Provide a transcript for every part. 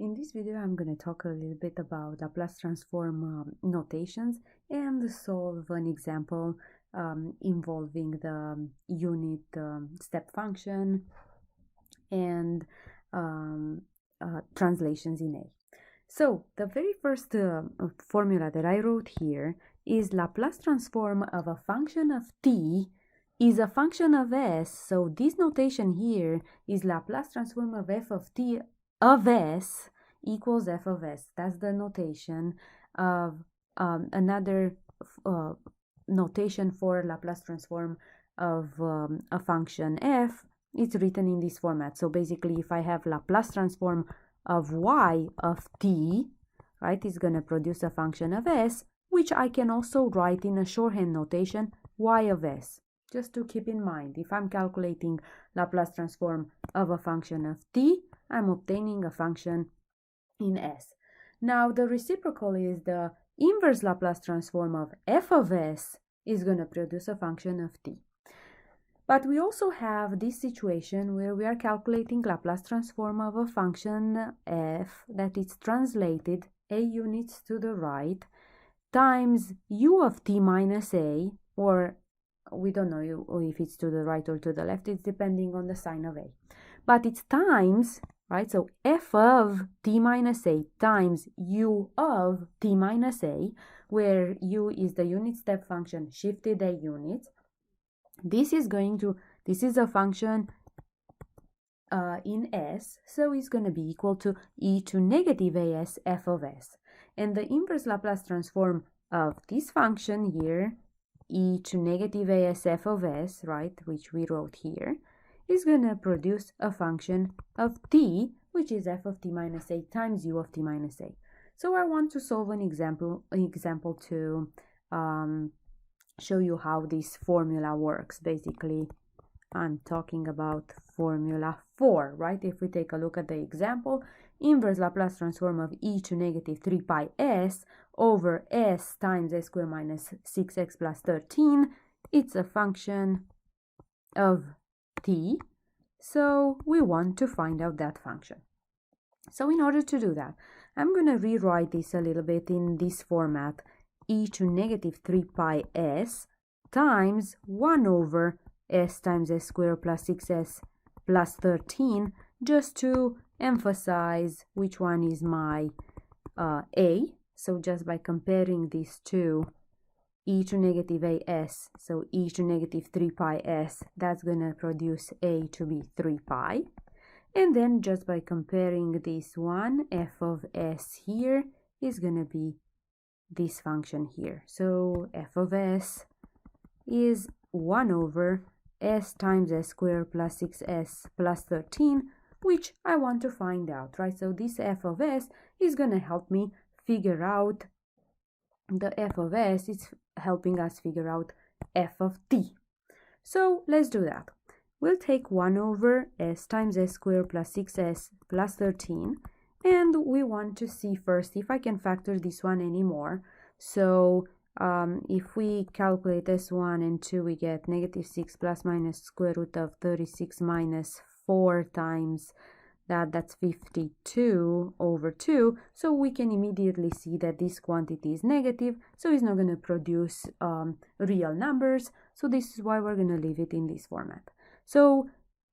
In this video, I'm going to talk a little bit about Laplace transform notations and solve an example involving the unit step function and translations in A. So the very first formula that I wrote here is Laplace transform of a function of t is a function of s. So this notation here is Laplace transform of f of t of s equals f of s. That's the notation of another notation for Laplace transform of a function f. It's written in this format. So basically, if I have Laplace transform of y of t, right, it's going to produce a function of s, which I can also write in a shorthand notation y of s. Just to keep in mind, if I'm calculating Laplace transform of a function of t, I'm obtaining a function in s. Now, the reciprocal is the inverse Laplace transform of f of s is going to produce a function of t. But we also have this situation where we are calculating Laplace transform of a function f that is translated a units to the right times u of t minus a, or we don't know if it's to the right or to the left, it's depending on the sign of a. But it's times, right? So f of t minus a times u of t minus a, where u is the unit step function shifted a unit. This is a function in s, so it's going to be equal to e to negative as f of s. And the inverse Laplace transform of this function here, e to negative as f of s, right, which we wrote here, is going to produce a function of t, which is f of t minus a times u of t minus a. So I want to solve an example to show you how this formula works. Basically, I'm talking about formula 4, right? If we take a look at the example, inverse Laplace transform of e to negative 3 pi s over s times s squared minus 6x plus 13, it's a function of t, so we want to find out that function. So in order to do that, I'm going to rewrite this a little bit in this format, e to negative 3 pi s times 1 over s times s squared plus 6s plus 13, just to emphasize which one is my a. So just by comparing these two, e to negative as, so e to negative 3 pi s, that's going to produce a to be 3 pi. And then just by comparing this one, f of s here is going to be this function here. So f of s is 1 over s times s squared plus 6s plus 13, which I want to find out, right? So this f of s is going to help me figure out the f of s. It's helping us figure out f of t. So let's do that. We'll take 1 over s times s squared plus 6s plus 13, and we want to see first if I can factor this one anymore. So if we calculate s1 and 2, we get negative 6 plus minus square root of 36 minus 4 times that's 52 over 2. So we can immediately see that this quantity is negative, so it's not going to produce real numbers. So this is why we're going to leave it in this format. So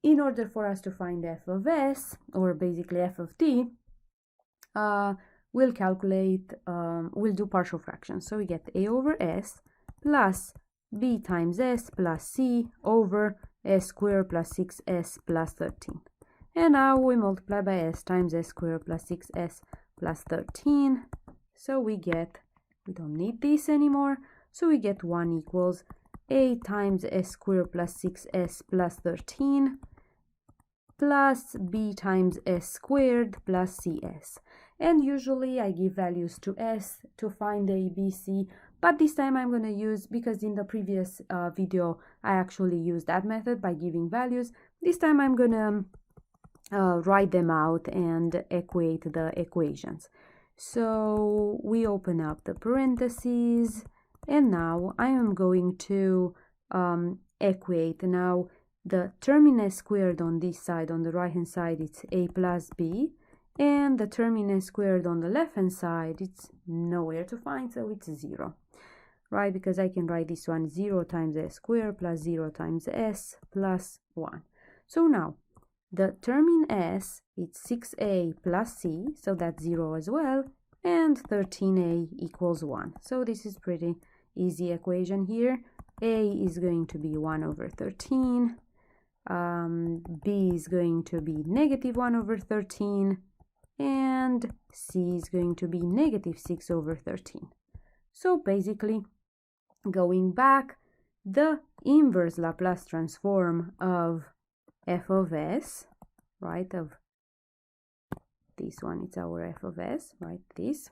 in order for us to find f of s, or basically f of t, we'll calculate, we'll do partial fractions. So we get a over s plus b times s plus c over s squared plus 6s plus 13. And now we multiply by s times s squared plus 6s plus 13. So we don't need this anymore. So we get 1 equals a times s squared plus 6s plus 13 plus b times s squared plus cs. And usually I give values to s to find a, b, c, but this time I'm going to use, because in the previous video I actually used that method by giving values, this time I'm going to write them out and equate the equations. So we open up the parentheses, and now I am going to equate. Now the term in s squared on this side, on the right hand side, it's a plus b, and the term in s squared on the left hand side, it's nowhere to find, so it's 0, right? Because I can write this one 0 times s squared plus 0 times s plus 1. So now the term in s, it's 6a plus c, so that's 0 as well, and 13a equals 1. So this is pretty easy equation here. A is going to be 1 over 13, b is going to be negative 1 over 13, and c is going to be negative 6 over 13. So basically, going back, the inverse Laplace transform of f of s, right, of this one, it's our f of s, right, this,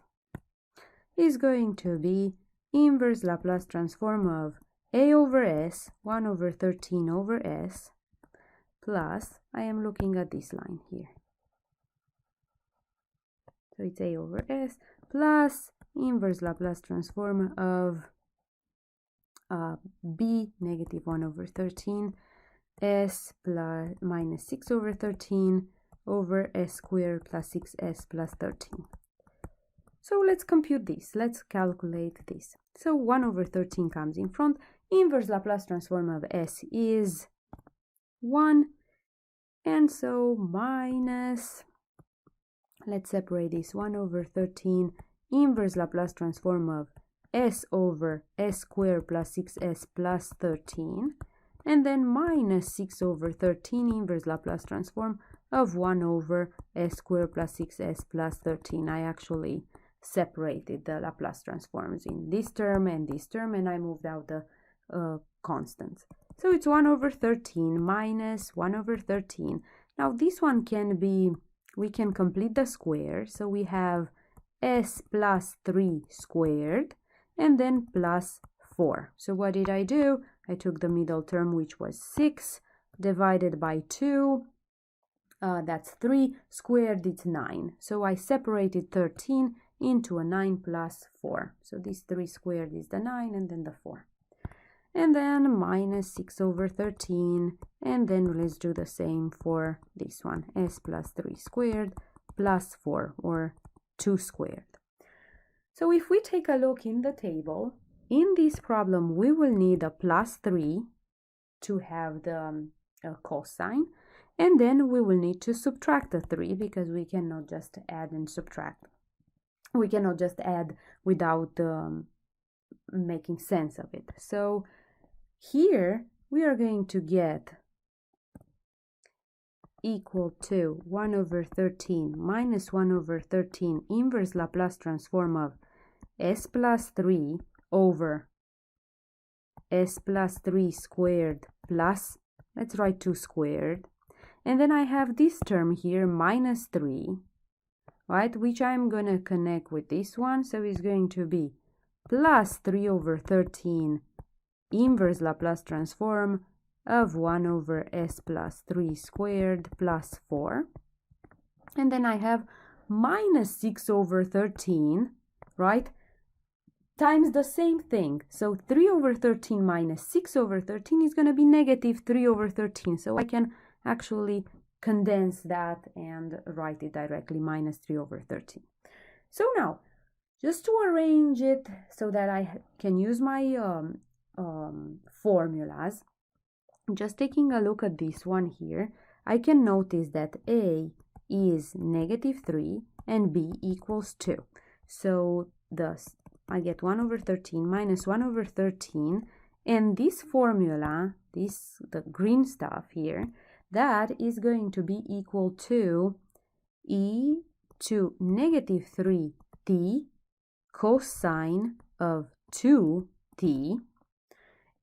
is going to be inverse Laplace transform of a over s, 1 over 13 over s, plus, I am looking at this line here. So it's a over s plus inverse Laplace transform of b, negative 1 over 13, s plus minus 6 over 13 over s squared plus 6s plus 13. So let's compute this. Let's calculate this. So 1 over 13 comes in front. Inverse Laplace transform of s is 1. And so minus, let's separate this, 1 over 13 inverse Laplace transform of s over s squared plus 6s plus 13. And then minus 6 over 13 inverse Laplace transform of 1 over s squared plus 6s plus 13. I actually separated the Laplace transforms in this term, and I moved out the constants. So it's 1 over 13 minus 1 over 13. Now this one can be, we can complete the square. So we have s plus 3 squared and then plus 4. So what did I do? I took the middle term, which was 6, divided by 2. That's 3 squared, it's 9. So I separated 13 into a 9 plus 4. So this 3 squared is the 9 and then the 4. And then minus 6 over 13. And then let's do the same for this one. S plus 3 squared plus 4, or 2 squared. So if we take a look in the table, in this problem we will need a plus 3 to have the cosine. And then we will need to subtract the 3 because we cannot just add and subtract. We cannot just add without making sense of it. So here we are going to get equal to 1 over 13 minus 1 over 13 inverse Laplace transform of s plus 3 over s plus 3 squared plus, let's write 2 squared. And then I have this term here, minus 3, right, which I'm going to connect with this one. So it's going to be plus 3 over 13 inverse Laplace transform of 1 over s plus 3 squared plus 4. And then I have minus 6 over 13, right, times the same thing. So 3 over 13 minus 6 over 13 is going to be negative 3 over 13. So I can actually condense that and write it directly, minus 3 over 13. So now, just to arrange it so that I can use my formulas, just taking a look at this one here, I can notice that A is negative 3 and B equals 2. So thus, I get 1 over 13 minus 1 over 13, and this formula, the green stuff here, that is going to be equal to e to negative 3t cosine of 2t.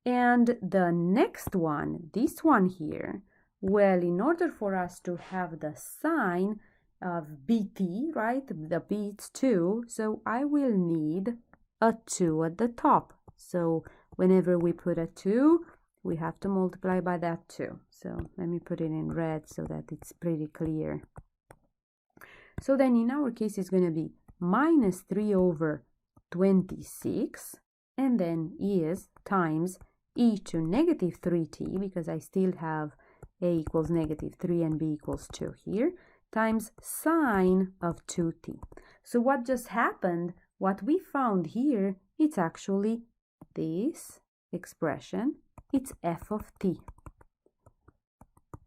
And the next one, this one here, well, in order for us to have the sine of bt, right, the b is 2, so I will need a 2 at the top. So whenever we put a 2, we have to multiply by that 2. So let me put it in red so that it's pretty clear. So then in our case, it's going to be minus 3 over 26, and then is times e to negative 3t, because I still have a equals negative 3 and b equals 2 here, times sine of 2t. So what just happened, what we found here, it's actually this expression, it's f of t.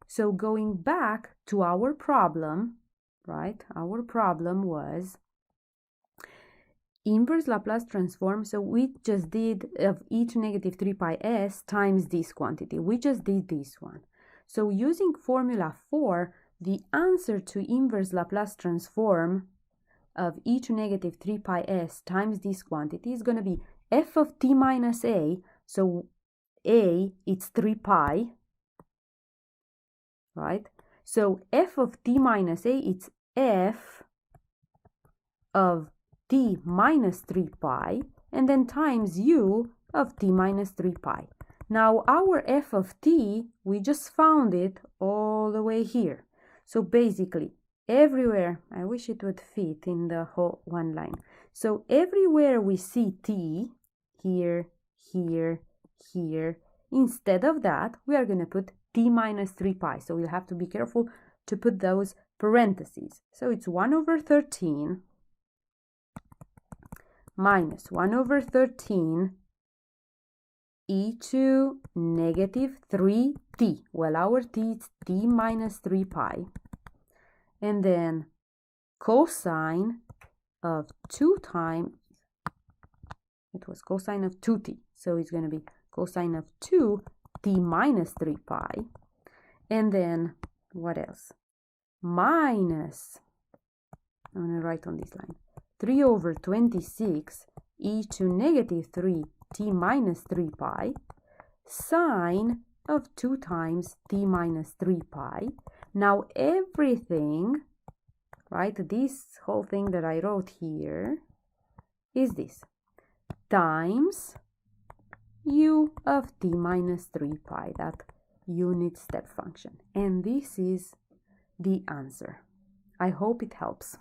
So going back to our problem, right, our problem was inverse Laplace transform, so we just did of e to negative 3 pi s times this quantity. We just did this one. So using formula 4, the answer to inverse Laplace transform of e to negative 3 pi s times this quantity is going to be f of t minus a. So a, it's 3 pi, right? So f of t minus a, it's f of t minus 3 pi, and then times u of t minus 3 pi. Now our f of t, we just found it all the way here. So basically, everywhere, I wish it would fit in the whole one line. So everywhere we see t, here, here, here, instead of that, we are going to put t minus 3 pi. So we'll have to be careful to put those parentheses. So it's 1 over 13 minus 1 over 13 e to negative 3t. Well, our t is t minus 3 pi. And then cosine of 2 times, it was cosine of 2t. So it's going to be cosine of 2t minus 3 pi. And then what else? Minus, I'm going to write on this line, 3 over 26 e to negative 3 t minus 3 pi sine of 2 times t minus 3 pi. Now everything, right, this whole thing that I wrote here is this, times u of t minus 3 pi, that unit step function. And this is the answer. I hope it helps.